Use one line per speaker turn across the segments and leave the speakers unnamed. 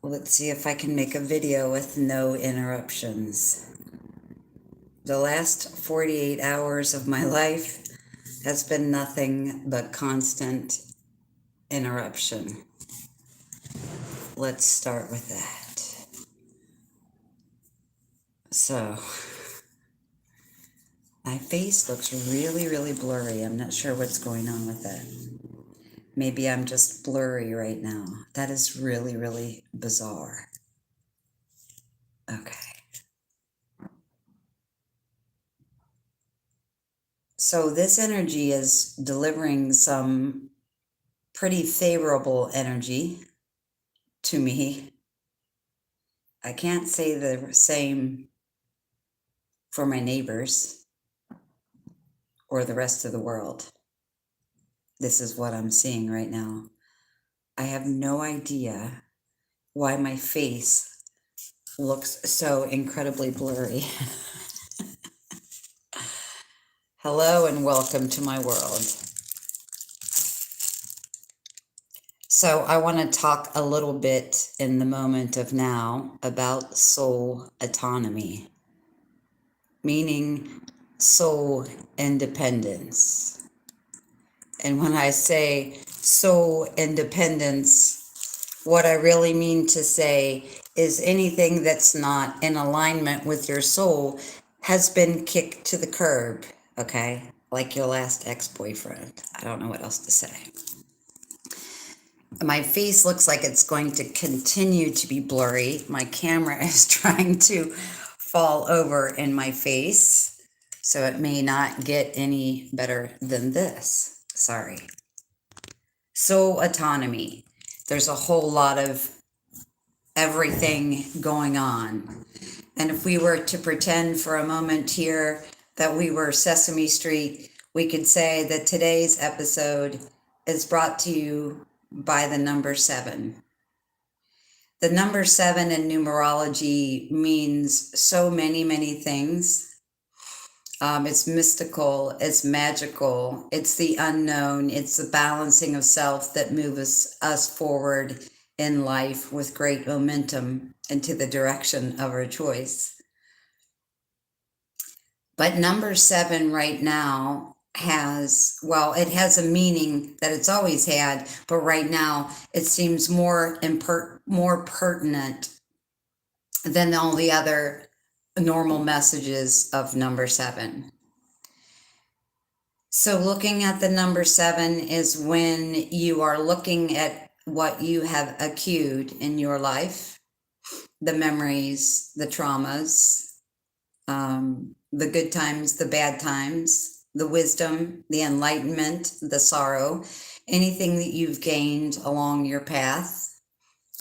Let's see if I can make a video with no interruptions. The last 48 hours of my life has been nothing but constant interruption. Let's start with that. So, my face looks really, really blurry. I'm not sure what's going on with that. Maybe I'm just blurry right now. That is really, really bizarre. Okay. So this energy is delivering some pretty favorable energy to me. I can't say the same for my neighbors or the rest of the world. This is what I'm seeing right now. I have no idea why my face looks so incredibly blurry. Hello and welcome to my world. So I want to talk a little bit in the moment of now about soul autonomy, meaning soul independence. And when I say soul independence, what I really mean to say is anything that's not in alignment with your soul has been kicked to the curb, okay? Like your last ex-boyfriend. I don't know what else to say. My face looks like it's going to continue to be blurry. My camera is trying to fall over in my face, so it may not get any better than this. Sorry. Soul autonomy. There's a whole lot of everything going on. And if we were to pretend for a moment here that we were Sesame Street, we could say that today's episode is brought to you by the number 7. The number 7 in numerology means so many, many things. It's mystical, it's magical, it's the unknown, it's the balancing of self that moves us forward in life with great momentum into the direction of our choice. But number 7 right now has a meaning that it's always had, but right now it seems more pertinent than all the other normal messages of number 7. So looking at the number 7 is when you are looking at what you have accrued in your life, the memories, the traumas, the good times, the bad times, the wisdom, the enlightenment, the sorrow, anything that you've gained along your path,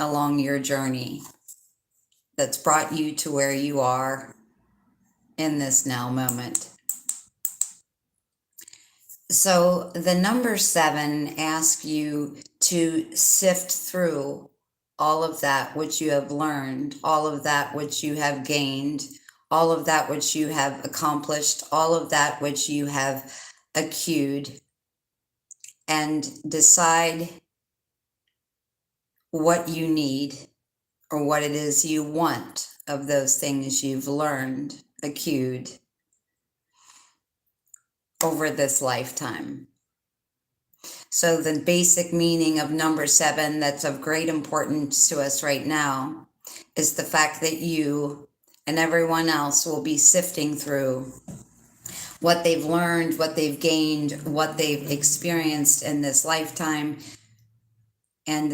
along your journey that's brought you to where you are in this now moment. So the number 7 asks you to sift through all of that which you have learned, all of that which you have gained, all of that which you have accomplished, all of that which you have accrued, and decide what you need or what it is you want of those things you've learned, accrued over this lifetime. So the basic meaning of number 7 that's of great importance to us right now is the fact that you and everyone else will be sifting through what they've learned, what they've gained, what they've experienced in this lifetime, and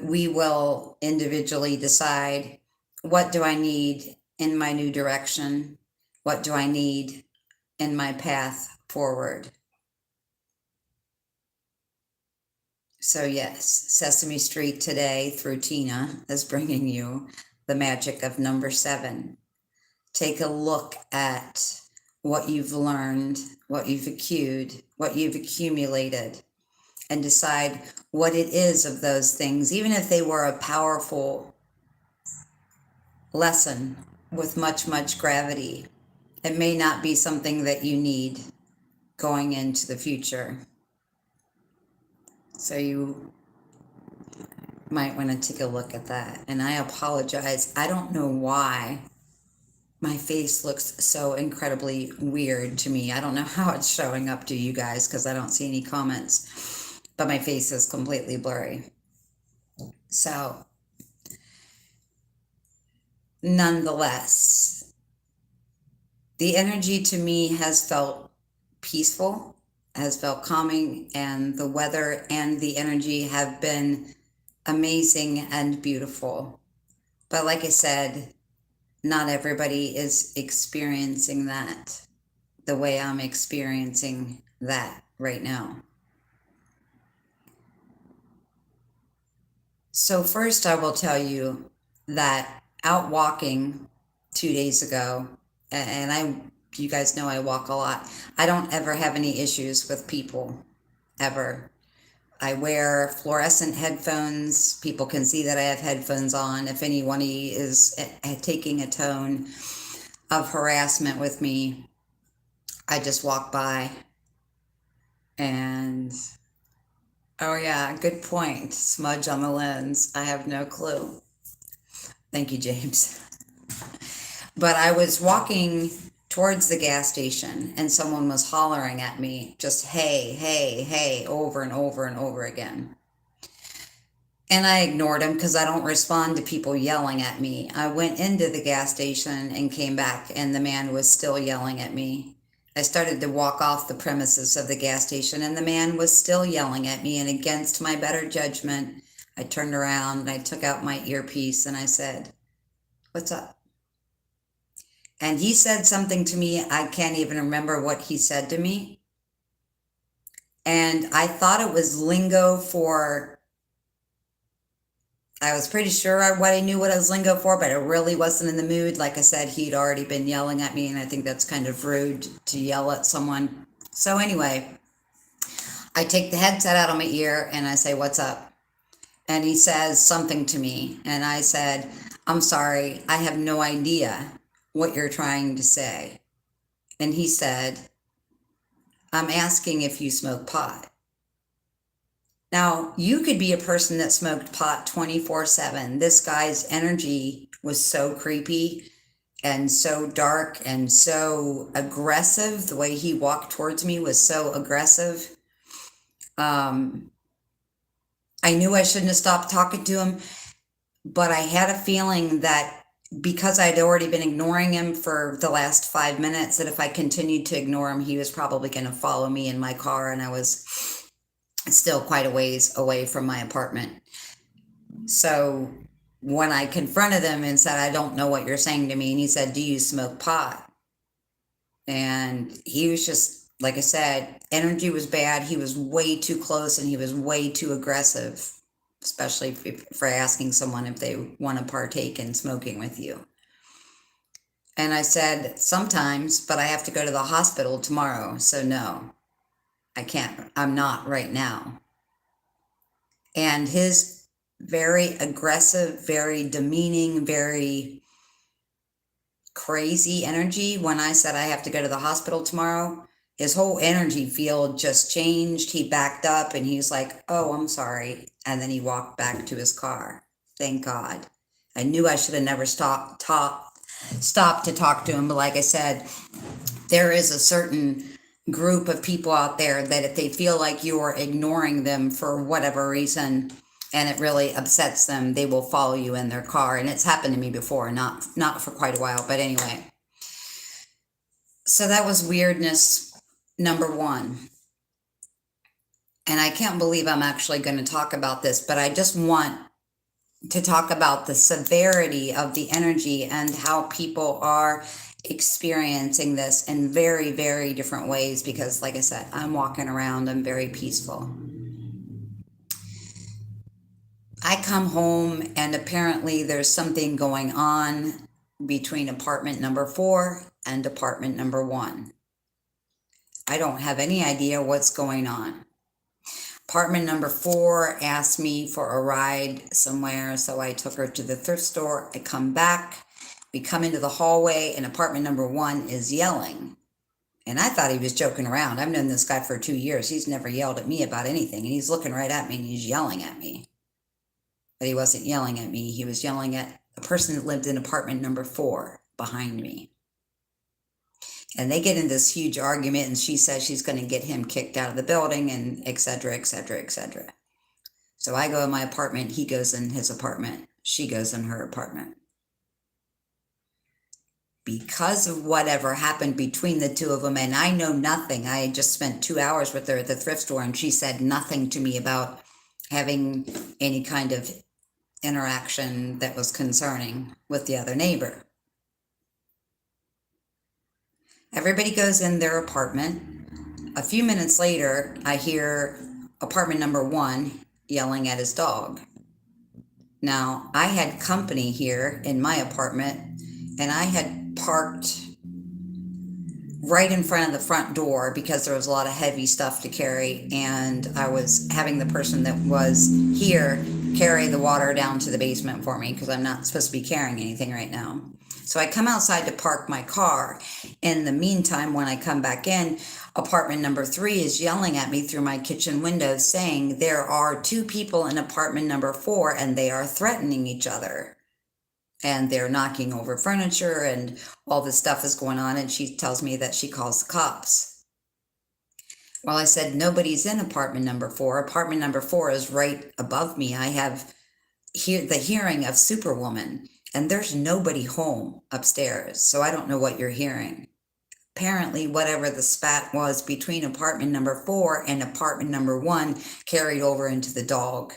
we will individually decide, what do I need in my new direction? What do I need in my path forward? So yes, Sesame Street today through Tina is bringing you the magic of number 7. Take a look at what you've learned, what you've accrued, what you've accumulated, and decide what it is of those things, even if they were a powerful lesson with much, much gravity. It may not be something that you need going into the future. So you might want to take a look at that. And I apologize. I don't know why my face looks so incredibly weird to me. I don't know how it's showing up to you guys because I don't see any comments, but my face is completely blurry. So, nonetheless, the energy to me has felt peaceful, has felt calming, and the weather and the energy have been amazing and beautiful. But like I said, not everybody is experiencing that the way I'm experiencing that right now. So first I will tell you that out walking 2 days ago, and you guys know I walk a lot. I don't ever have any issues with people, ever. I wear fluorescent headphones. People can see that I have headphones on. If anyone is taking a tone of harassment with me, I just walk by and, oh yeah, good point. Smudge on the lens. I have no clue. Thank you, James. But I was walking towards the gas station and someone was hollering at me, just hey, hey, hey, over and over and over again. And I ignored him because I don't respond to people yelling at me. I went into the gas station and came back, and the man was still yelling at me. I started to walk off the premises of the gas station, and the man was still yelling at me. And against my better judgment, I turned around and I took out my earpiece and I said, "What's up?" And he said something to me. I can't even remember what he said to me. And I thought it was lingo for, I was pretty sure I knew what it was lingo for, but I really wasn't in the mood. Like I said, he'd already been yelling at me, and I think that's kind of rude to yell at someone. So anyway, I take the headset out of my ear and I say, "What's up?" And he says something to me. And I said, "I'm sorry, I have no idea what you're trying to say." And he said, "I'm asking if you smoke pot." Now, you could be a person that smoked pot 24/7. This guy's energy was so creepy and so dark and so aggressive. The way he walked towards me was so aggressive. I knew I shouldn't have stopped talking to him, but I had a feeling that because I'd already been ignoring him for the last 5 minutes, that if I continued to ignore him, he was probably going to follow me in my car, and I was still quite a ways away from my apartment. So when I confronted him and said, "I don't know what you're saying to me," and he said, "Do you smoke pot?" And he was just, like I said, energy was bad. He was way too close and he was way too aggressive, especially for asking someone if they want to partake in smoking with you. And I said, "Sometimes, but I have to go to the hospital tomorrow, so no, I can't. I'm not right now." And his very aggressive, very demeaning, very crazy energy, when I said I have to go to the hospital tomorrow, his whole energy field just changed. He backed up and he's like, "Oh, I'm sorry." And then he walked back to his car. Thank God. I knew I should have never stopped to talk to him. But like I said, there is a certain group of people out there that if they feel like you are ignoring them for whatever reason and it really upsets them, they will follow you in their car. And it's happened to me before, not for quite a while, but anyway. So that was weirdness number one. And I can't believe I'm actually going to talk about this, but I just want to talk about the severity of the energy and how people are experiencing this in very, very different ways, because like I said, I'm walking around, I'm very peaceful. I come home and apparently there's something going on between apartment number 4 and apartment number 1. I don't have any idea what's going on. Apartment number 4 asked me for a ride somewhere, so I took her to the thrift store. I come back, we come into the hallway, and apartment number 1 is yelling. And I thought he was joking around. I've known this guy for 2 years. He's never yelled at me about anything, and he's looking right at me and he's yelling at me. but he wasn't yelling at me. He was yelling at a person that lived in apartment number 4 behind me. And they get in this huge argument, and she says she's going to get him kicked out of the building, and et cetera, et cetera, et cetera. So I go in my apartment, he goes in his apartment, she goes in her apartment. Because of whatever happened between the two of them, and I know nothing. I had just spent 2 hours with her at the thrift store, and she said nothing to me about having any kind of interaction that was concerning with the other neighbor. Everybody goes in their apartment. A few minutes later, I hear apartment number 1 yelling at his dog. Now, I had company here in my apartment, and I had parked right in front of the front door because there was a lot of heavy stuff to carry, and I was having the person that was here carry the water down to the basement for me because I'm not supposed to be carrying anything right now. So I come outside to park my car. In the meantime, when I come back in, apartment number 3 is yelling at me through my kitchen window saying there are 2 people in apartment number 4 and they are threatening each other. And they're knocking over furniture and all this stuff is going on. And she tells me that she calls the cops. Well, I said, nobody's in apartment number 4. Apartment number 4 is right above me. I have the hearing of Superwoman, and there's nobody home upstairs. So I don't know what you're hearing. Apparently, whatever the spat was between apartment number 4 and apartment number 1 carried over into the dog.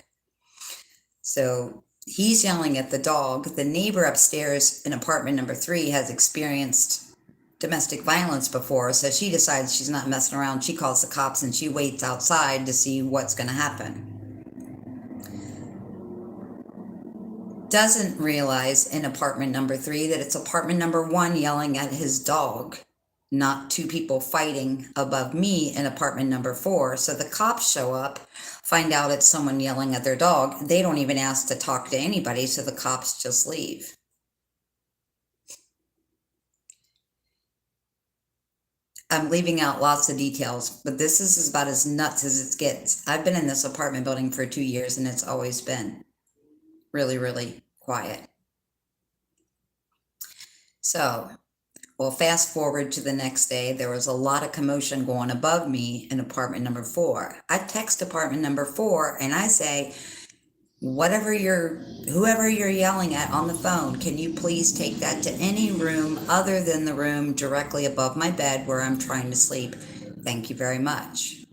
So he's yelling at the dog. The neighbor upstairs in apartment number 3 has experienced domestic violence before, so she decides she's not messing around. She calls the cops and she waits outside to see what's going to happen. Doesn't realize in apartment number 3 that it's apartment number 1 yelling at his dog, not 2 people fighting above me in apartment number 4. So the cops show up, find out it's someone yelling at their dog. They don't even ask to talk to anybody, so the cops just leave. I'm leaving out lots of details, but this is about as nuts as it gets. I've been in this apartment building for 2 years, and it's always been really, really quiet. So, well, fast forward to the next day, there was a lot of commotion going above me in apartment number 4. I text apartment number 4 and I say, whoever you're yelling at on the phone, can you please take that to any room other than the room directly above my bed where I'm trying to sleep? Thank you very much.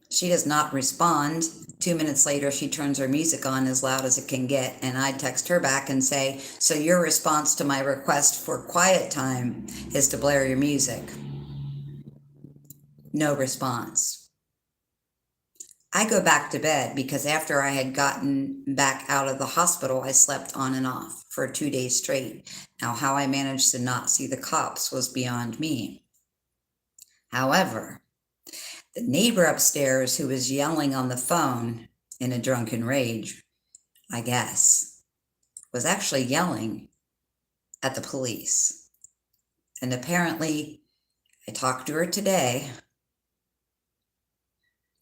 She does not respond. 2 minutes later, she turns her music on as loud as it can get, and I text her back and say, so your response to my request for quiet time is to blare your music? No response. I go back to bed because after I had gotten back out of the hospital, I slept on and off for 2 days straight. Now, how I managed to not see the cops was beyond me. However, the neighbor upstairs who was yelling on the phone in a drunken rage, I guess, was actually yelling at the police. And apparently, I talked to her today.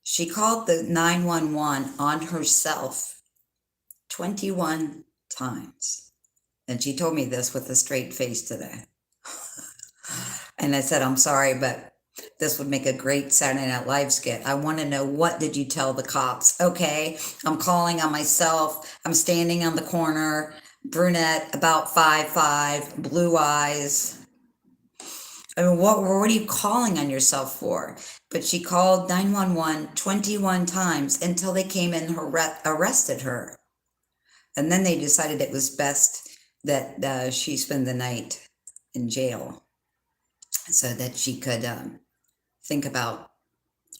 She called the 911 on herself 21 times. And she told me this with a straight face today. And I said, I'm sorry, but this would make a great Saturday Night Live skit. I want to know, what did you tell the cops? Okay, I'm calling on myself. I'm standing on the corner, brunette, about 5'5", blue eyes. I mean, what are you calling on yourself for? But she called 911 21 times until they came and arrested her. And then they decided it was best that she spend the night in jail so that she could think about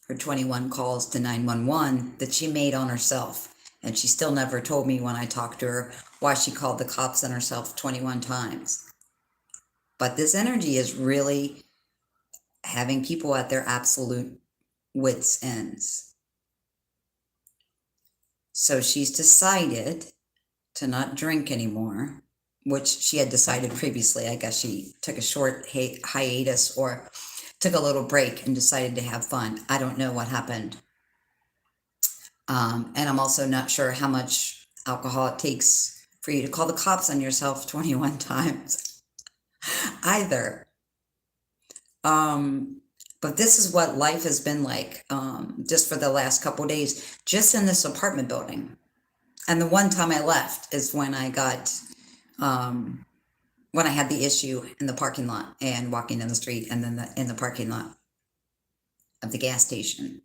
her 21 calls to 911 that she made on herself. And she still never told me when I talked to her why she called the cops on herself 21 times. But this energy is really having people at their absolute wits' ends. So she's decided to not drink anymore, which she had decided previously. I guess she took a short hiatus or took a little break and decided to have fun. I don't know what happened. And I'm also not sure how much alcohol it takes for you to call the cops on yourself 21 times either. But this is what life has been like, just for the last couple of days, just in this apartment building. And the one time I left is when I got, when I had the issue in the parking lot and walking down the street and then in the parking lot of the gas station.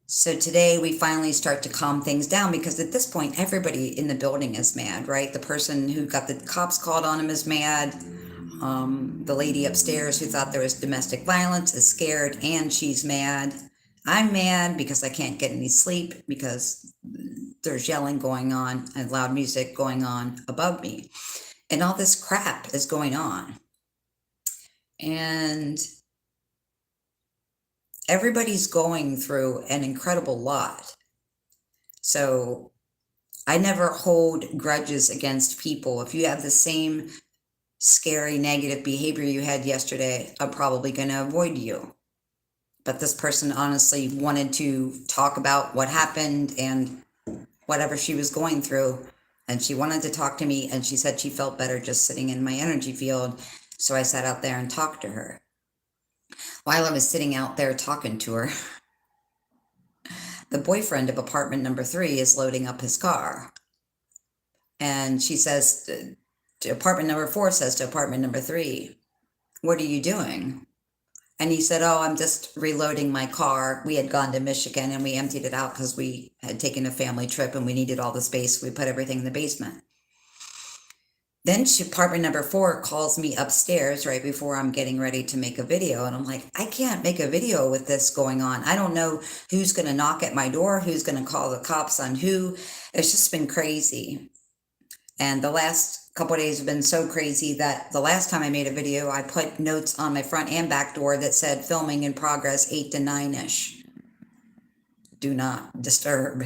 So today we finally start to calm things down because at this point, everybody in the building is mad, right? The person who got the cops called on him is mad. The lady upstairs who thought there was domestic violence is scared and she's mad. I'm mad because I can't get any sleep because there's yelling going on and loud music going on above me. And all this crap is going on. And everybody's going through an incredible lot. So I never hold grudges against people. If you have the same scary negative behavior you had yesterday, I'm probably going to avoid you. But this person honestly wanted to talk about what happened and whatever she was going through. And she wanted to talk to me, and she said she felt better just sitting in my energy field. So I sat out there and talked to her. While I was sitting out there talking to her, the boyfriend of apartment number 3 is loading up his car. And she says, apartment number 4 says to apartment number 3, "What are you doing?" And he said, "Oh, I'm just reloading my car. We had gone to Michigan and we emptied it out because we had taken a family trip and we needed all the space. We put everything in the basement." Then apartment number 4 calls me upstairs right before I'm getting ready to make a video. And I'm like, I can't make a video with this going on. I don't know who's going to knock at my door, who's going to call the cops on who. It's just been crazy. And the last couple of days have been so crazy that the last time I made a video, I put notes on my front and back door that said filming in progress 8 to 9-ish. Do not disturb.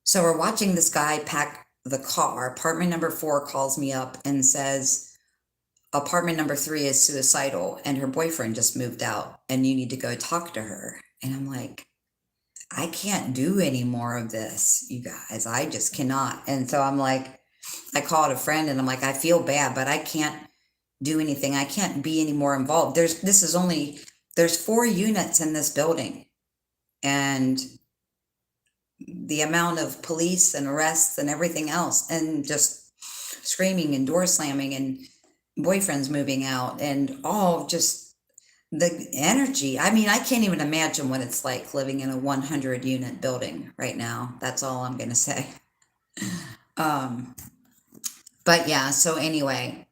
So we're watching this guy pack the car. Apartment number 4 calls me up and says, apartment number 3 is suicidal and her boyfriend just moved out and you need to go talk to her. And I'm like, I can't do any more of this, you guys. I just cannot. And so I'm like, I called a friend and I'm like, I feel bad, but I can't do anything. I can't be any more involved. There's 4 units in this building. And the amount of police and arrests and everything else, and just screaming and door slamming and boyfriends moving out and all just the energy. I mean, I can't even imagine what it's like living in a 100 unit building right now. That's all I'm going to say. But yeah, so anyway,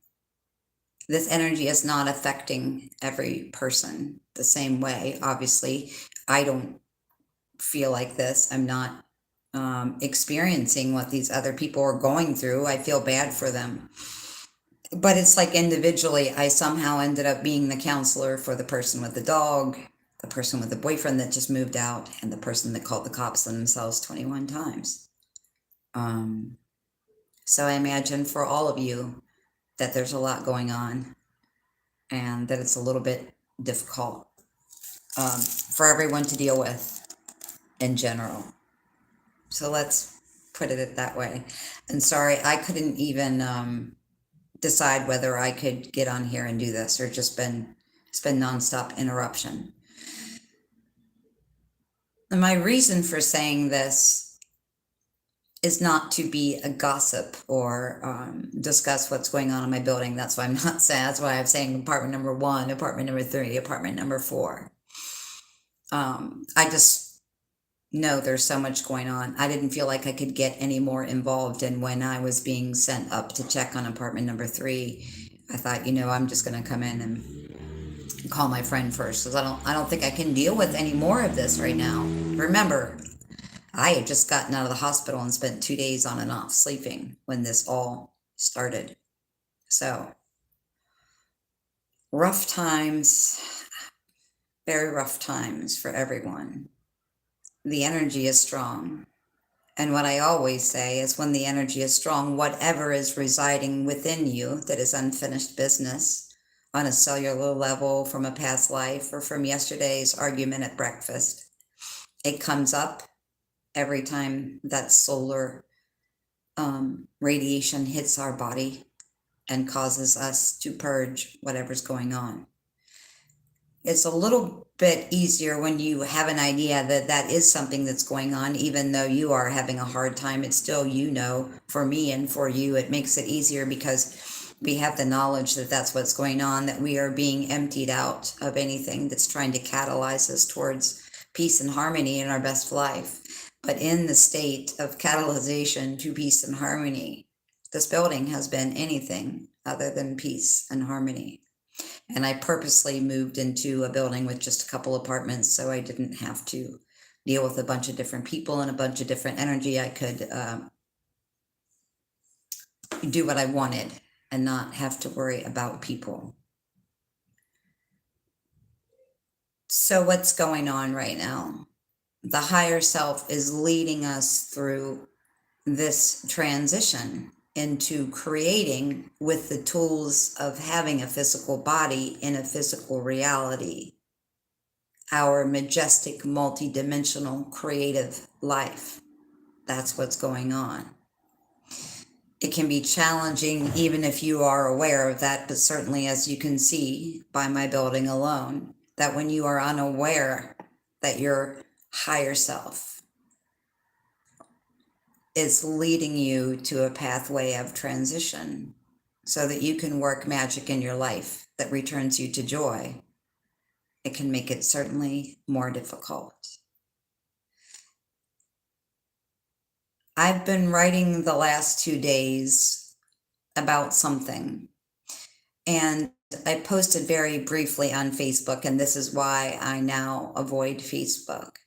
this energy is not affecting every person the same way. Obviously, I don't feel like this. I'm not experiencing what these other people are going through. I feel bad for them. But it's like individually, I somehow ended up being the counselor for the person with the dog, the person with the boyfriend that just moved out, and the person that called the cops on themselves 21 times. So I imagine for all of you that there's a lot going on and that it's a little bit difficult for everyone to deal with in general. So let's put it that way. And sorry, I couldn't even decide whether I could get on here and do this, or it's been nonstop interruption. And my reason for saying this is not to be a gossip or discuss what's going on in my building. That's why I'm not saying. That's why I'm saying apartment number 1, apartment number 3, apartment number 4. I just know there's so much going on. I didn't feel like I could get any more involved. And when I was being sent up to check on apartment number 3, I thought, I'm just going to come in and call my friend first, because I don't think I can deal with any more of this right now. Remember, I had just gotten out of the hospital and spent 2 days on and off sleeping when this all started. So rough times, very rough times for everyone. The energy is strong. And what I always say is when the energy is strong, whatever is residing within you that is unfinished business on a cellular level from a past life or from yesterday's argument at breakfast, it comes up every time that solar radiation hits our body and causes us to purge whatever's going on. It's a little bit easier when you have an idea that that is something that's going on, even though you are having a hard time. It's still, for me and for you, it makes it easier because we have the knowledge that that's what's going on, that we are being emptied out of anything that's trying to catalyze us towards peace and harmony in our best life. But in the state of catalyzation to peace and harmony, this building has been anything other than peace and harmony. And I purposely moved into a building with just a couple apartments so I didn't have to deal with a bunch of different people and a bunch of different energy. I could do what I wanted and not have to worry about people. So what's going on right now? The higher self is leading us through this transition into creating, with the tools of having a physical body in a physical reality, our majestic, multidimensional, creative life. That's what's going on. It can be challenging even if you are aware of that, but certainly, as you can see by my building alone, that when you are unaware that your higher self is leading you to a pathway of transition so that you can work magic in your life that returns you to joy, it can make it certainly more difficult. I've been writing the last 2 days about something, and I posted very briefly on Facebook, and this is why I now avoid Facebook.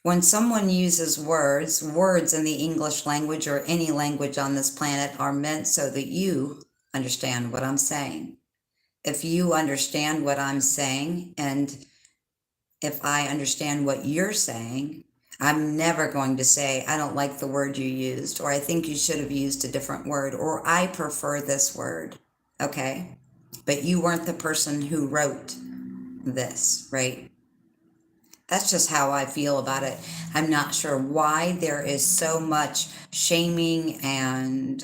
When someone uses words in the English language or any language on this planet are meant so that you understand what I'm saying. If you understand what I'm saying, and if I understand what you're saying, I'm never going to say, I don't like the word you used, or I think you should have used a different word, or I prefer this word, okay? But you weren't the person who wrote this, right? That's just how I feel about it. I'm not sure why there is so much shaming and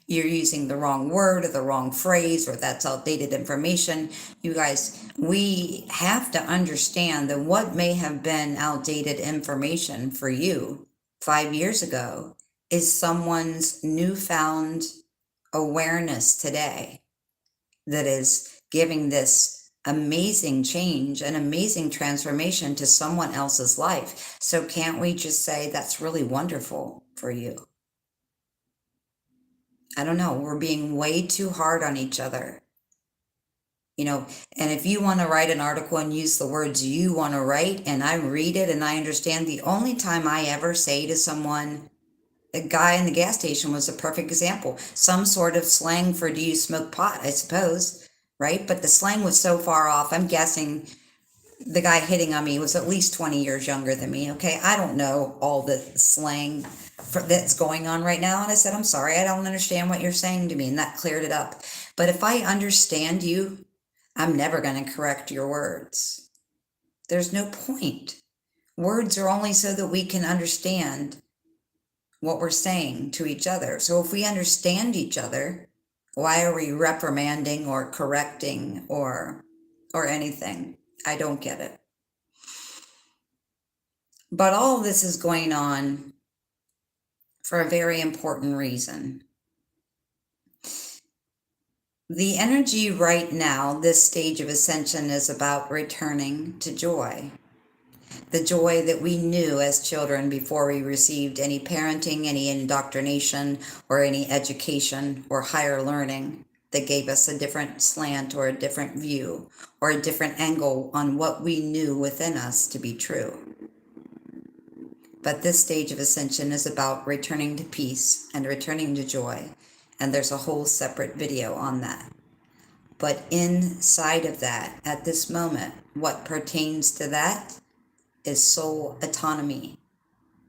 you're using the wrong word or the wrong phrase, or that's outdated information. You guys, we have to understand that what may have been outdated information for you 5 years ago is someone's newfound awareness today that is giving this amazing change and amazing transformation to someone else's life. So can't we just say that's really wonderful for you? I don't know. We're being way too hard on each other. And if you want to write an article and use the words you want to write, and I read it and I understand, the only time I ever say to someone, a guy in the gas station was a perfect example, some sort of slang for do you smoke pot, I suppose, right? But the slang was so far off. I'm guessing the guy hitting on me was at least 20 years younger than me, okay? I don't know all the slang that's going on right now. And I said, I'm sorry, I don't understand what you're saying to me. And that cleared it up. But if I understand you, I'm never going to correct your words. There's no point. Words are only so that we can understand what we're saying to each other. So if we understand each other, why are we reprimanding or correcting or anything? I don't get it. But all of this is going on for a very important reason. The energy right now, this stage of ascension, is about returning to joy. The joy that we knew as children before we received any parenting, any indoctrination, or any education or higher learning that gave us a different slant or a different view or a different angle on what we knew within us to be true. But this stage of ascension is about returning to peace and returning to joy, and there's a whole separate video on that. But inside of that, at this moment, what pertains to that is soul autonomy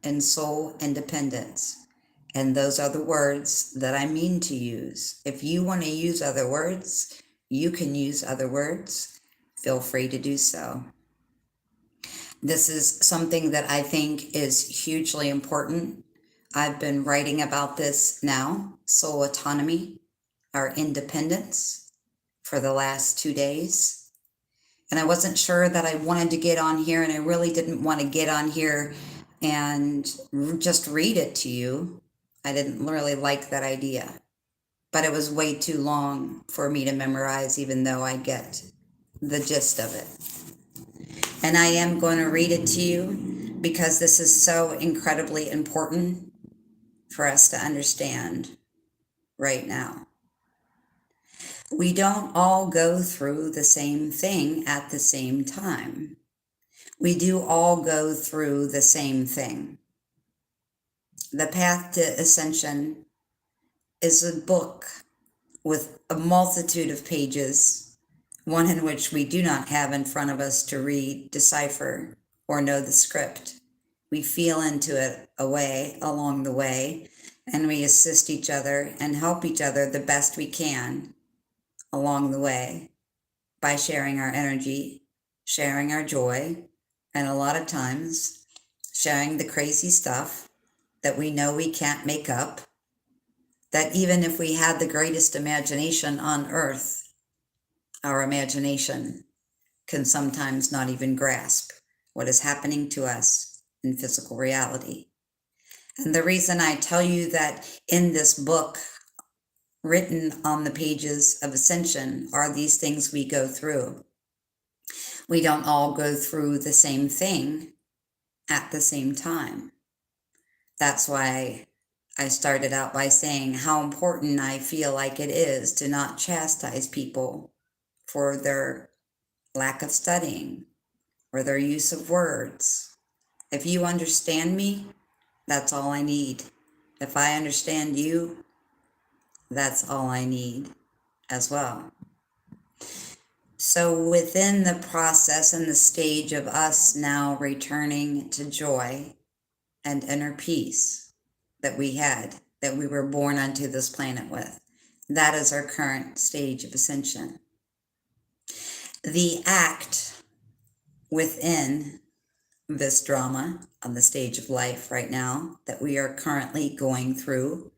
and soul independence. And those are the words that I mean to use. If you want to use other words, you can use other words. Feel free to do so. This is something that I think is hugely important. I've been writing about this now, soul autonomy, our independence, for the last 2 days. And I wasn't sure that I wanted to get on here, and I really didn't want to get on here and just read it to you. I didn't really like that idea, but it was way too long for me to memorize, even though I get the gist of it. And I am going to read it to you because this is so incredibly important for us to understand right now. We don't all go through the same thing at the same time. We do all go through the same thing. The Path to Ascension is a book with a multitude of pages, one in which we do not have in front of us to read, decipher, or know the script. We feel into it along the way, and we assist each other and help each other the best we can along the way by sharing our energy, sharing our joy, and a lot of times sharing the crazy stuff that we know we can't make up, that even if we had the greatest imagination on earth, our imagination can sometimes not even grasp what is happening to us in physical reality. And the reason I tell you that in this book, written on the pages of Ascension, are these things we go through. We don't all go through the same thing at the same time. That's why I started out by saying how important I feel like it is to not chastise people for their lack of studying or their use of words. If you understand me, that's all I need. If I understand you, that's all I need as well. So within the process and the stage of us now returning to joy and inner peace that we had, that we were born onto this planet with, that is our current stage of ascension. The act within this drama on the stage of life right now that we are currently going through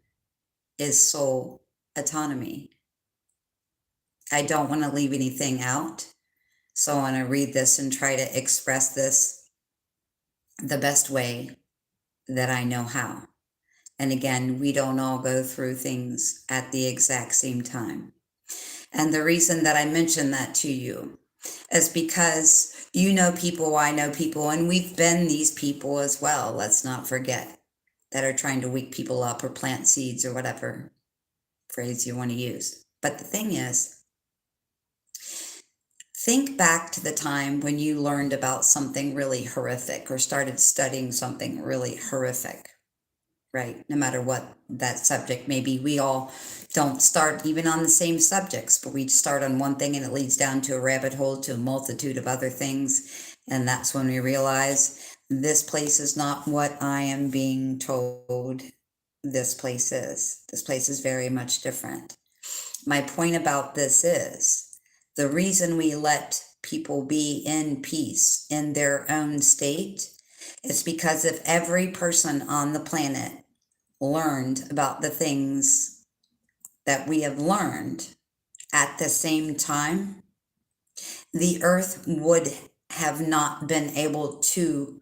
is soul autonomy. I don't want to leave anything out, so I want to read this and try to express this the best way that I know how. And again, we don't all go through things at the exact same time. And the reason that I mention that to you is because you know people, I know people, and we've been these people as well, let's not forget, that are trying to wake people up or plant seeds or whatever phrase you want to use. But the thing is, think back to the time when you learned about something really horrific or started studying something really horrific, right? No matter what that subject may be. We all don't start even on the same subjects, but we start on one thing and it leads down to a rabbit hole to a multitude of other things. And that's when we realize this place is not what I am being told this place is. This place is very much different. My point about this is the reason we let people be in peace in their own state is because if every person on the planet learned about the things that we have learned at the same time, the earth would have not been able to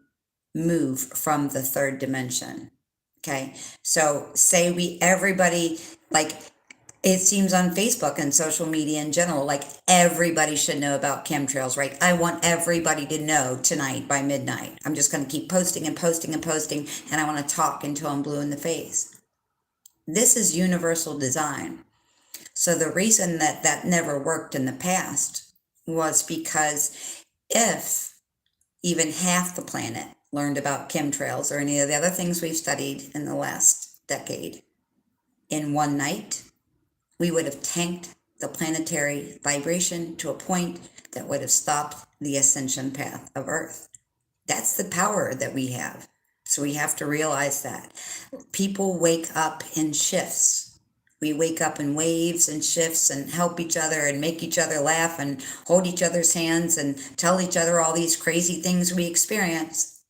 move from the third dimension. Okay, so say everybody, like it seems on Facebook and social media in general, like everybody should know about chemtrails, right? I want everybody to know tonight by midnight. I'm just going to keep posting and posting and posting, and I want to talk until I'm blue in the face. This is universal design. So the reason that that never worked in the past was because if even half the planet learned about chemtrails or any of the other things we've studied in the last decade in one night, we would have tanked the planetary vibration to a point that would have stopped the ascension path of Earth. That's the power that we have. So we have to realize that. People wake up in shifts. We wake up in waves and shifts and help each other and make each other laugh and hold each other's hands and tell each other all these crazy things we experience,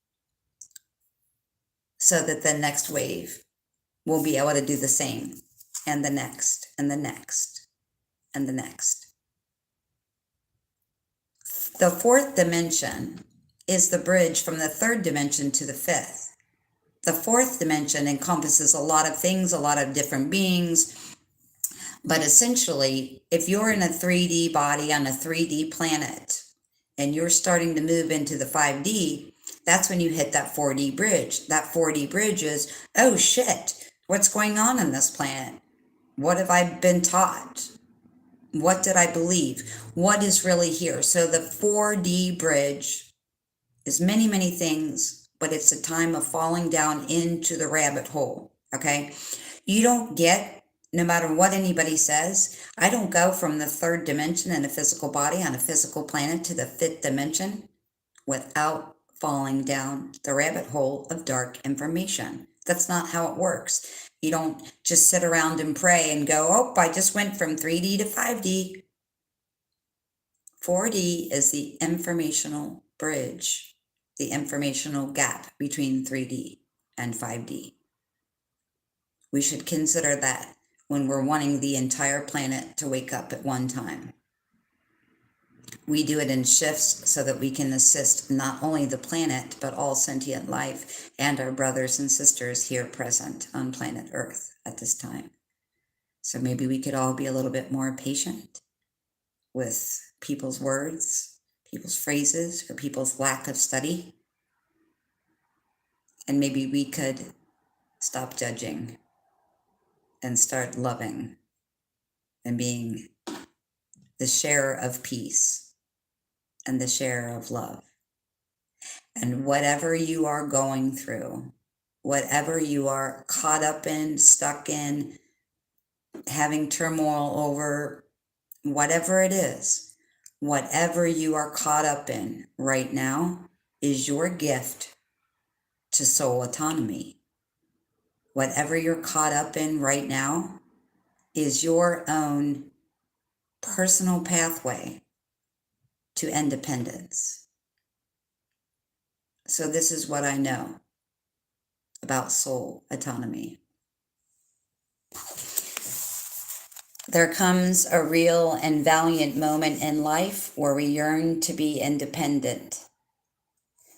so that the next wave will be able to do the same, and the next, and the next, and the next. The fourth dimension is the bridge from the third dimension to the fifth. The fourth dimension encompasses a lot of things, a lot of different beings, but essentially, if you're in a 3D body on a 3D planet and you're starting to move into the 5D, that's when you hit that 4D bridge. That 4D bridge is, oh shit, what's going on this planet? What have I been taught? What did I believe? What is really here? So the 4D bridge is many, many things, but it's a time of falling down into the rabbit hole, okay? You don't get, no matter what anybody says, I don't go from the third dimension in a physical body on a physical planet to the fifth dimension without falling down the rabbit hole of dark information. That's not how it works. You don't just sit around and pray and go, oh, I just went from 3D to 5D. 4D is the informational bridge, the informational gap between 3D and 5D. We should consider that when we're wanting the entire planet to wake up at one time. We do it in shifts so that we can assist not only the planet, but all sentient life and our brothers and sisters here present on planet Earth at this time. So maybe we could all be a little bit more patient with people's words, people's phrases, or people's lack of study. And maybe we could stop judging and start loving and being the sharer of peace and the sharer of love. And whatever you are going through, whatever you are caught up in, stuck in, having turmoil over, whatever it is, whatever you are caught up in right now is your gift to soul autonomy. Whatever you're caught up in right now is your own personal pathway to independence. So this is what I know about soul autonomy. There comes a real and valiant moment in life where we yearn to be independent.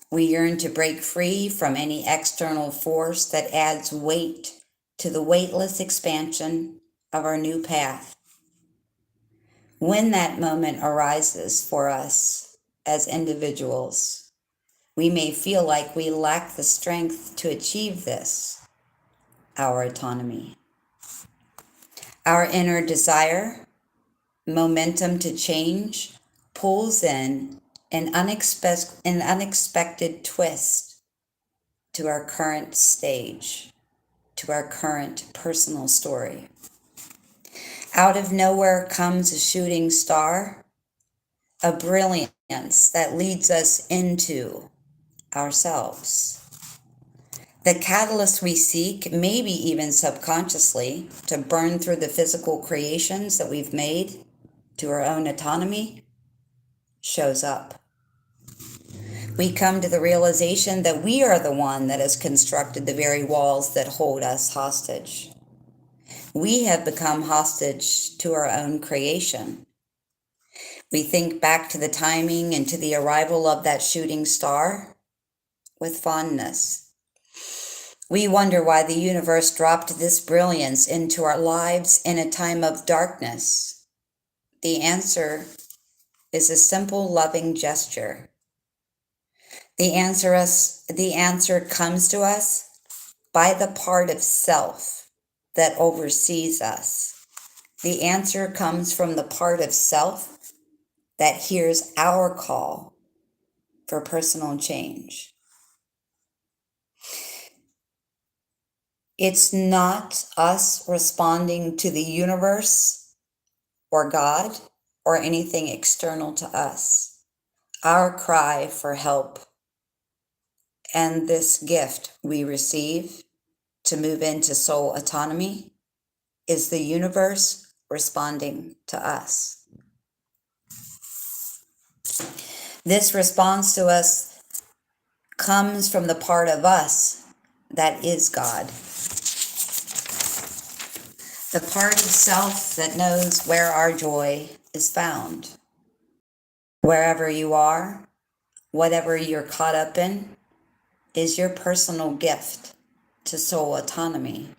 We yearn to break free from any external force that adds weight to the weightless expansion of our new path. When that moment arises for us as individuals, we may feel like we lack the strength to achieve this, our autonomy. Our inner desire, momentum to change, pulls in an unexpected twist to our current stage, to our current personal story. Out of nowhere comes a shooting star, a brilliance that leads us into ourselves. The catalyst we seek, maybe even subconsciously, to burn through the physical creations that we've made to our own autonomy, shows up. We come to the realization that we are the one that has constructed the very walls that hold us hostage. We have become hostage to our own creation. We think back to the timing and to the arrival of that shooting star with fondness. We wonder why the universe dropped this brilliance into our lives in a time of darkness. The answer is a simple, loving gesture. The answer comes to us by the part of self that oversees us. The answer comes from the part of self that hears our call for personal change. It's not us responding to the universe or God or anything external to us. Our cry for help and this gift we receive to move into soul autonomy is the universe responding to us. This response to us comes from the part of us that is God. The part of self that knows where our joy is found. Wherever you are, whatever you're caught up in, is your personal gift to soul autonomy.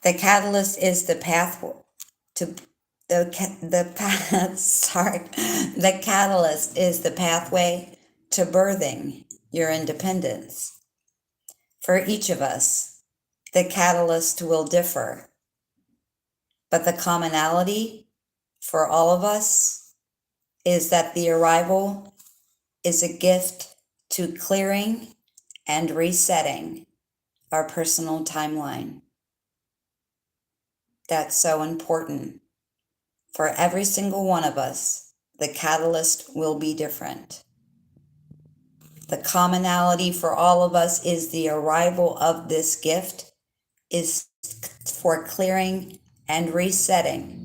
The catalyst is the path to the catalyst is the pathway to birthing your independence. For each of us, the catalyst will differ, but the commonality for all of us is that the arrival is a gift to clearing and resetting our personal timeline. That's so important. For every single one of us, the catalyst will be different. The commonality for all of us is the arrival of this gift is for clearing and resetting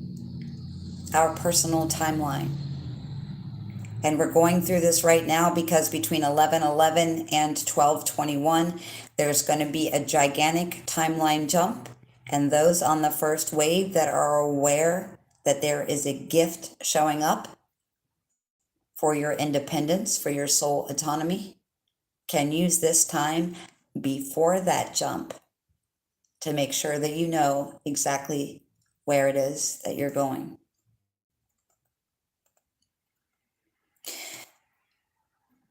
our personal timeline. And we're going through this right now because between 11:11 and 12:21, there's going to be a gigantic timeline jump. And those on the first wave that are aware that there is a gift showing up for your independence, for your soul autonomy, can use this time before that jump to make sure that you know exactly where it is that you're going.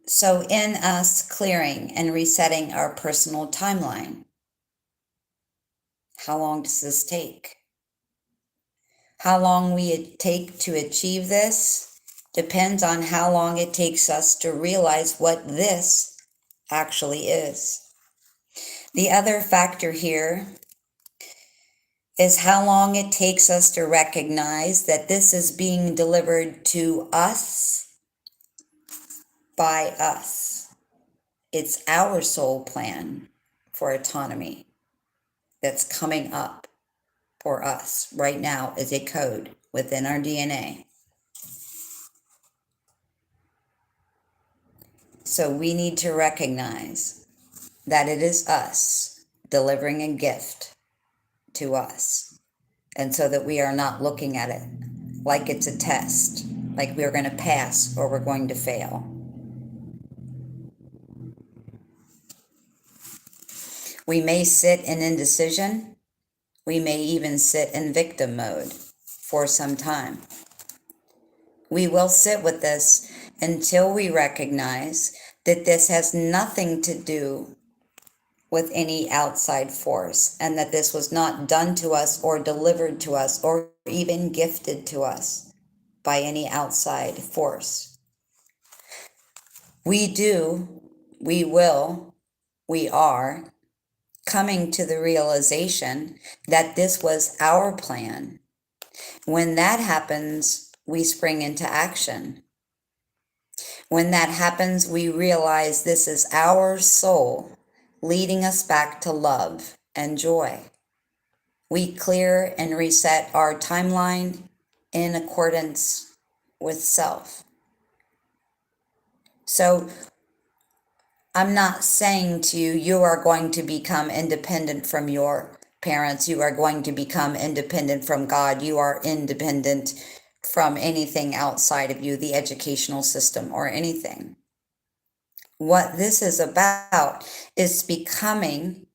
So in us clearing and resetting our personal timeline, how long does this take? How long we take to achieve this depends on how long it takes us to realize what this actually is. The other factor here is how long it takes us to recognize that this is being delivered to us by us. It's our soul plan for autonomy that's coming up for us right now as a code within our DNA. So we need to recognize that it is us delivering a gift to us. And so that we are not looking at it like it's a test, like we're going to pass or we're going to fail. We may sit in indecision. We may even sit in victim mode for some time. We will sit with this until we recognize that this has nothing to do with any outside force and that this was not done to us or delivered to us or even gifted to us by any outside force. We are coming to the realization that this was our plan. When that happens, we spring into action. When that happens, we realize this is our soul leading us back to love and joy. We clear and reset our timeline in accordance with self. So I'm not saying to you, you are going to become independent from your parents. You are going to become independent from God. You are independent from anything outside of you, the educational system or anything. What this is about is becoming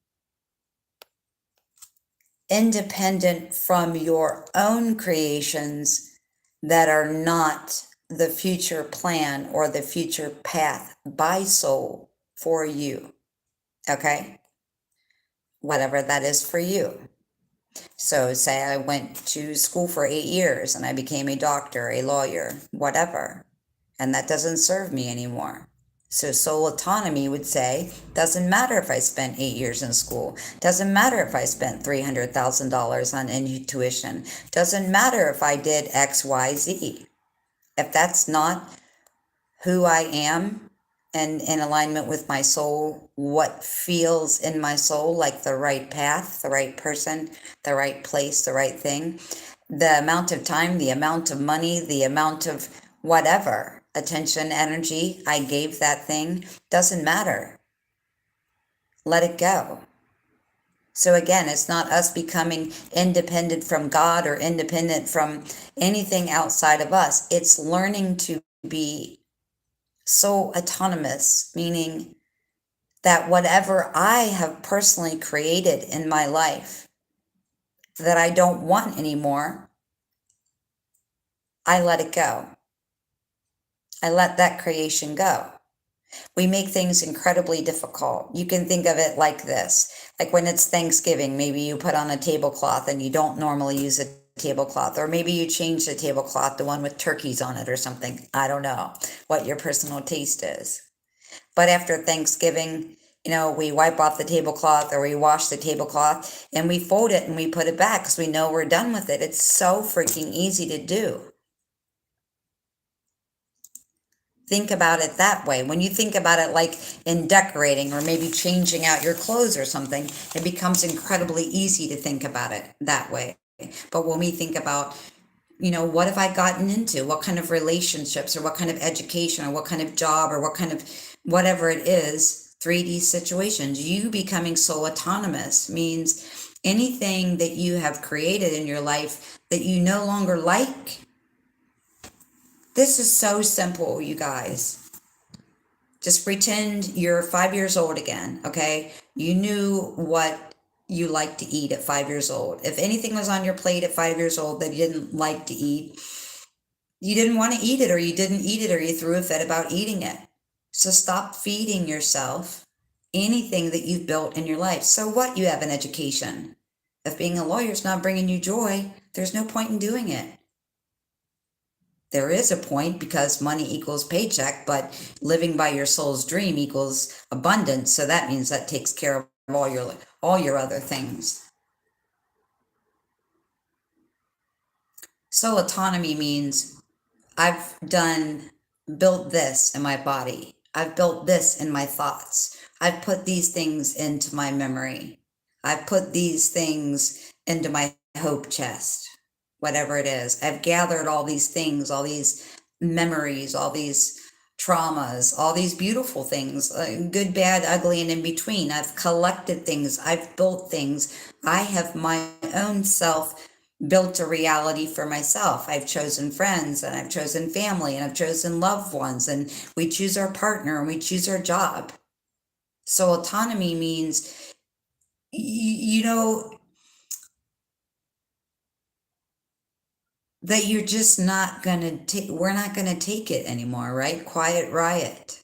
independent from your own creations that are not the future plan or the future path by soul for you. Okay? Whatever that is for you. So say I went to school for 8 years and I became a doctor, a lawyer, whatever, and that doesn't serve me anymore. So soul autonomy would say, doesn't matter if I spent 8 years in school, doesn't matter if I spent $300,000 on intuition, doesn't matter if I did X, Y, Z. If that's not who I am and in alignment with my soul, what feels in my soul like the right path, the right person, the right place, the right thing. The amount of time, the amount of money, the amount of whatever, attention, energy I gave that thing doesn't matter. Let it go. So again, it's not us becoming independent from God or independent from anything outside of us. It's learning to be so autonomous, meaning that whatever I have personally created in my life that I don't want anymore, I let it go. I let that creation go. We make things incredibly difficult. You can think of it like this. Like when it's Thanksgiving, maybe you put on a tablecloth and you don't normally use a tablecloth, or maybe you change the tablecloth, the one with turkeys on it or something. I don't know what your personal taste is. But after Thanksgiving, we wipe off the tablecloth or we wash the tablecloth and we fold it and we put it back because we know we're done with it. It's so freaking easy to do. Think about it that way. When you think about it like in decorating or maybe changing out your clothes or something, it becomes incredibly easy to think about it that way. But when we think about, what have I gotten into? What kind of relationships or what kind of education or what kind of job or what kind of whatever it is, 3D situations, you becoming so autonomous means anything that you have created in your life that you no longer like. This is so simple, you guys. Just pretend you're 5 years old again, okay? You knew what you liked to eat at 5 years old. If anything was on your plate at 5 years old that you didn't like to eat, you didn't want to eat it, or you didn't eat it, or you threw a fit about eating it. So stop feeding yourself anything that you've built in your life. So what? You have an education. If being a lawyer is not bringing you joy, there's no point in doing it. There is a point because money equals paycheck, but living by your soul's dream equals abundance. So that means that takes care of all your other things. So autonomy means I've built this in my body. I've built this in my thoughts. I've put these things into my memory. I've put these things into my hope chest, whatever it is. I've gathered all these things, all these memories, all these traumas, all these beautiful things, good, bad, ugly, and in between. I've collected things. I've built things. I have my own self built a reality for myself. I've chosen friends and I've chosen family and I've chosen loved ones, and we choose our partner and we choose our job. So autonomy means, that you're just not going to take, we're not going to take it anymore, right? Quiet riot.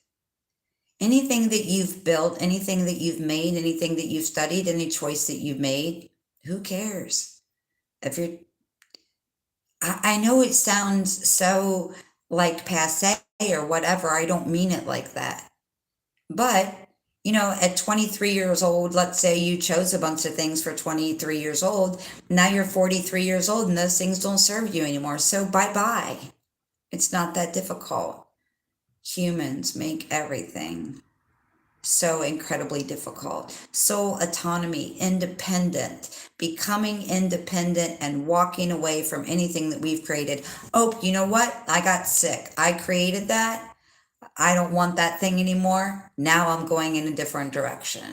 Anything that you've built, anything that you've made, anything that you've studied, any choice that you've made, who cares? If you're I know it sounds so like passe or whatever. I don't mean it like that. But, at 23 years old, let's say you chose a bunch of things for 23 years old. Now you're 43 years old and those things don't serve you anymore. So bye bye. It's not that difficult. Humans make everything so incredibly difficult. So autonomy, independent, becoming independent and walking away from anything that we've created. Oh, you know what? I got sick. I created that. I don't want that thing anymore. Now I'm going in a different direction.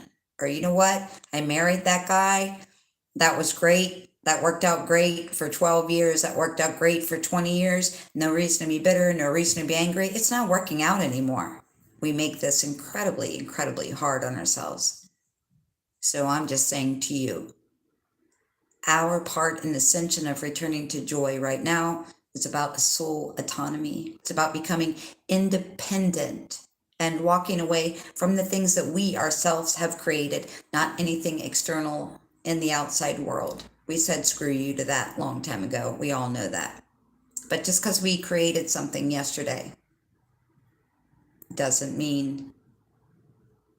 Or you know what? I married that guy. That was great. That worked out great for 12 years. That worked out great for 20 years. No reason to be bitter, no reason to be angry. It's not working out anymore. We make this incredibly, incredibly hard on ourselves. So I'm just saying to you, our part in the ascension of returning to joy right now is about soul autonomy. It's about becoming independent and walking away from the things that we ourselves have created, not anything external in the outside world. We said screw you to that long time ago. We all know that. But just because we created something yesterday doesn't mean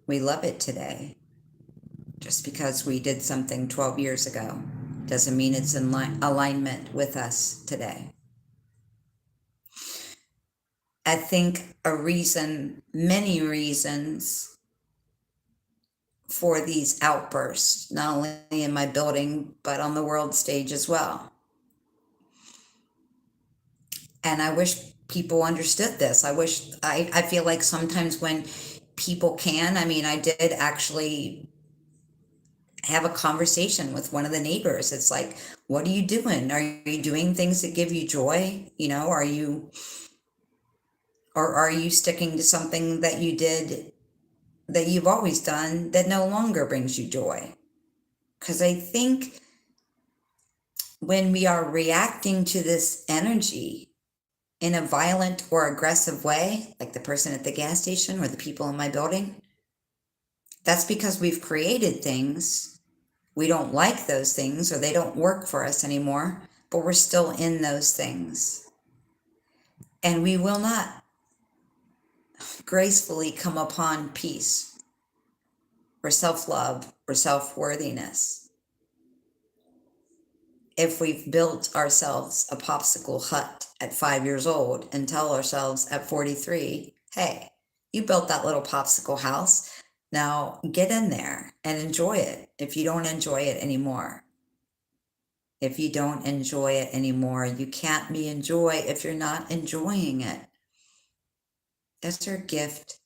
we love it today. Just because we did something 12 years ago doesn't mean it's in alignment with us today. I think many reasons for these outbursts, not only in my building, but on the world stage as well. And I wish people understood this. I feel like sometimes when people can, I mean, I did actually have a conversation with one of the neighbors. It's like, what are you doing? Are you doing things that give you joy? Or are you sticking to something that you did that you've always done that no longer brings you joy? Because I think when we are reacting to this energy in a violent or aggressive way, like the person at the gas station or the people in my building, that's because we've created things. We don't like those things or they don't work for us anymore, but we're still in those things. And we will not gracefully come upon peace or self-love or self-worthiness if we've built ourselves a popsicle hut at 5 years old and tell ourselves at 43, hey, you built that little popsicle house. Now get in there and enjoy it if you don't enjoy it anymore. If you don't enjoy it anymore, you can't be in joy if you're not enjoying it. That's our gift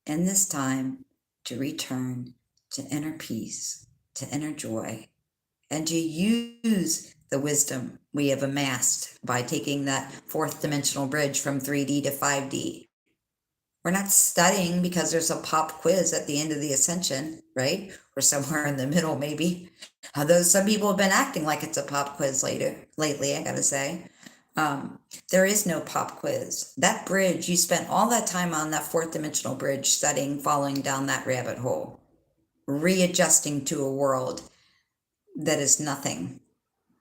in this time to return to inner peace, to inner joy, and to use the wisdom we have amassed by taking that fourth dimensional bridge from 3D to 5D. We're not studying because there's a pop quiz at the end of the ascension, right? Or somewhere in the middle, maybe. Although some people have been acting like it's a pop quiz lately, I gotta say. There is no pop quiz. That bridge, you spent all that time on that fourth dimensional bridge studying, following down that rabbit hole, readjusting to a world that is nothing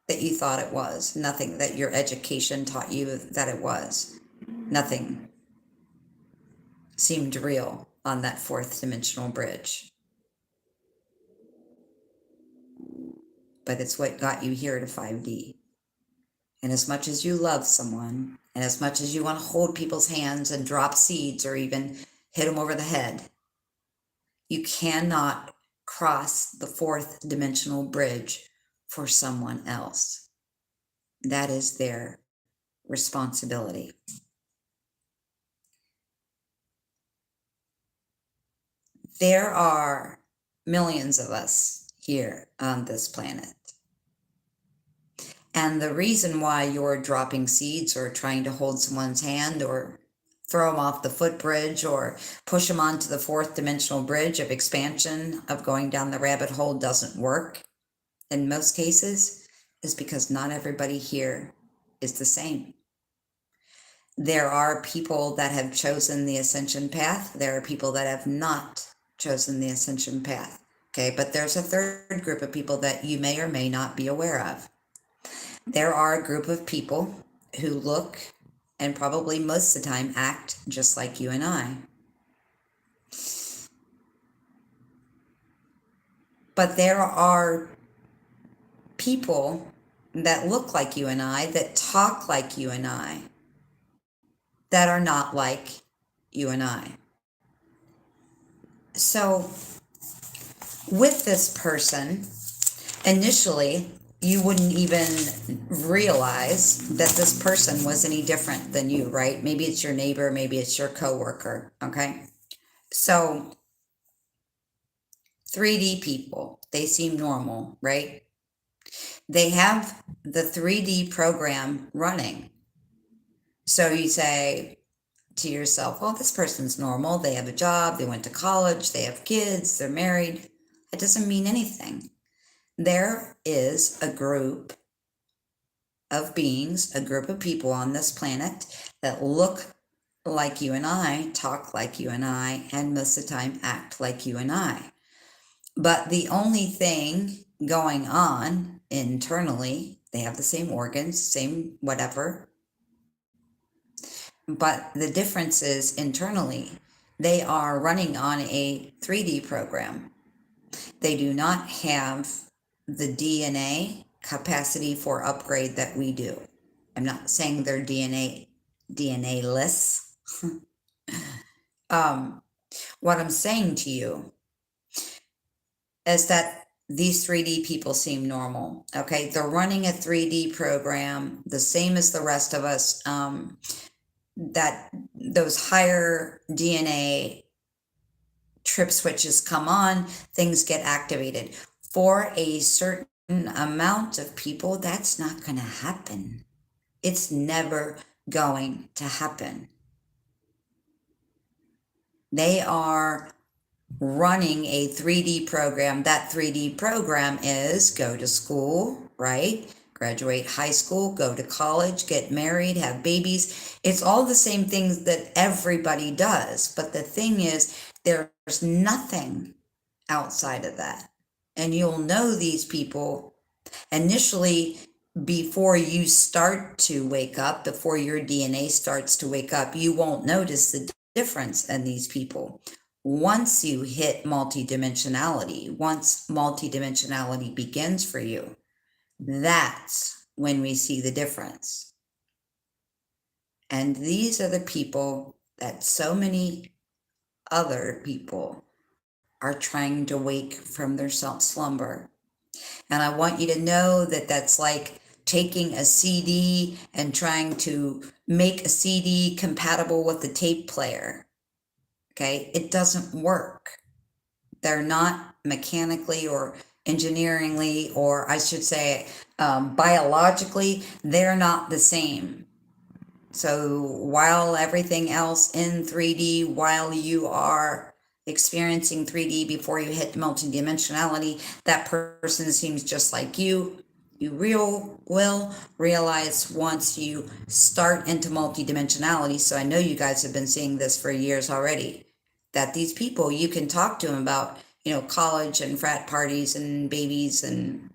that you thought it was, nothing that your education taught you that it was. Nothing seemed real on that fourth dimensional bridge. But it's what got you here to 5D. And as much as you love someone, and as much as you want to hold people's hands and drop seeds or even hit them over the head, you cannot cross the fourth dimensional bridge for someone else. That is their responsibility. There are millions of us here on this planet. And the reason why you're dropping seeds or trying to hold someone's hand or throw them off the footbridge or push them onto the fourth dimensional bridge of expansion of going down the rabbit hole doesn't work in most cases is because not everybody here is the same. There are people that have chosen the ascension path. There are people that have not chosen the ascension path. Okay, but there's a third group of people that you may or may not be aware of. There are a group of people who look and probably most of the time act just like you and I. But there are people that look like you and I, that talk like you and I, that are not like you and I. So with this person, initially, you wouldn't even realize that this person was any different than you, right? Maybe it's your neighbor, maybe it's your coworker, okay? So 3D people, they seem normal, right? They have the 3D program running. So you say to yourself, well, this person's normal. They have a job, they went to college, they have kids, they're married. It doesn't mean anything. There is a group of beings, a group of people on this planet that look like you and I, talk like you and I, and most of the time act like you and I. But the only thing going on internally, they have the same organs, same whatever. But the difference is internally, they are running on a 3D program. They do not have the DNA capacity for upgrade that we do. I'm not saying they're DNA-less, What I'm saying to you is that these 3D people seem normal. Okay, they're running a 3D program, the same as the rest of us. That those higher DNA trip switches come on, things get activated. For a certain amount of people, that's not going to happen. It's never going to happen. They are running a 3D program. That 3D program is go to school, right? Graduate high school, go to college, get married, have babies. It's all the same things that everybody does. But the thing is, there's nothing outside of that. And you'll know these people initially before you start to wake up, before your DNA starts to wake up. You won't notice the difference in these people. Once you hit multidimensionality, once multidimensionality begins for you, that's when we see the difference. And these are the people that so many other people are trying to wake from their slumber. And I want you to know that that's like taking a CD and trying to make a CD compatible with the tape player. Okay, it doesn't work. They're not mechanically or engineeringly, or I should say, biologically, they're not the same. So while everything else in 3D, while you are experiencing 3D before you hit multidimensionality, that person seems just like you. You will realize once you start into multidimensionality. So I know you guys have been seeing this for years already, that these people, you can talk to them about, college and frat parties and babies and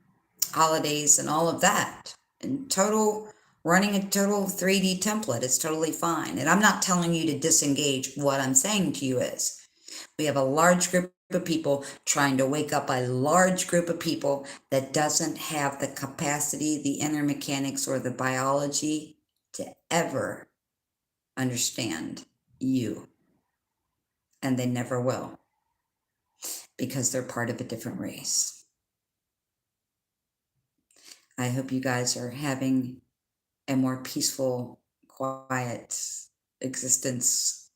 holidays and all of that. And running a total 3D template is totally fine. And I'm not telling you to disengage. What I'm saying to you is we have a large group of people trying to wake up a large group of people that doesn't have the capacity, the inner mechanics, or the biology to ever understand you. And they never will, because they're part of a different race. I hope you guys are having a more peaceful, quiet existence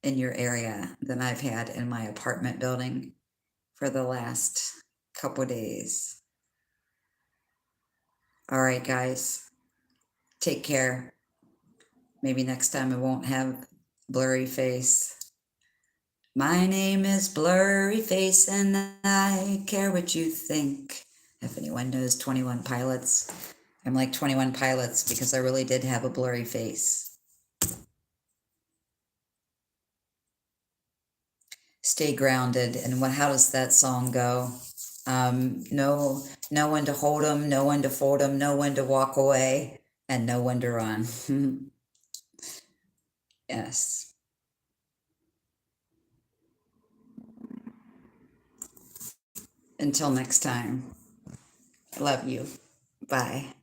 in your area than I've had in my apartment building for the last couple days. All right, guys, take care. Maybe next time I won't have blurry face. My name is Blurry Face, and I care what you think. If anyone knows 21 Pilots, I'm like 21 Pilots because I really did have a blurry face. Stay grounded. And how does that song go? No one to hold 'em, no one to fold 'em, no one to walk away, and no one to run. Yes. Until next time, I love you. Bye.